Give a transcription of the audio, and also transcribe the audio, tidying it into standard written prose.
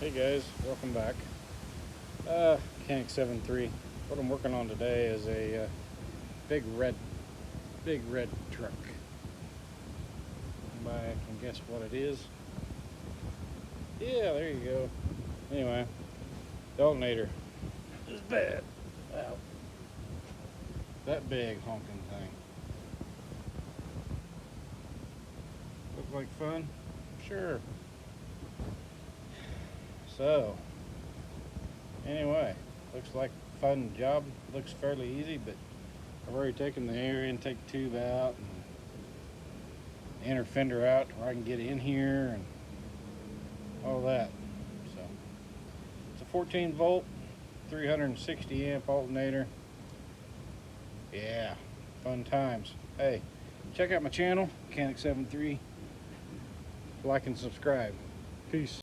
Hey guys, welcome back. Mechanic 7.3. What I'm working on today is a big red truck. Anybody can guess what it is? Yeah, there you go. Anyway, the alternator is bad. Wow. That big honking thing. Look like fun? Sure. So, anyway, looks like a fun job. Looks fairly easy, but I've already taken the air intake tube out and the inner fender out where I can get in here and all that. So it's a 14 volt, 360 amp alternator. Yeah, fun times. Hey, check out my channel, Mechanic 7.3. Like and subscribe. Peace.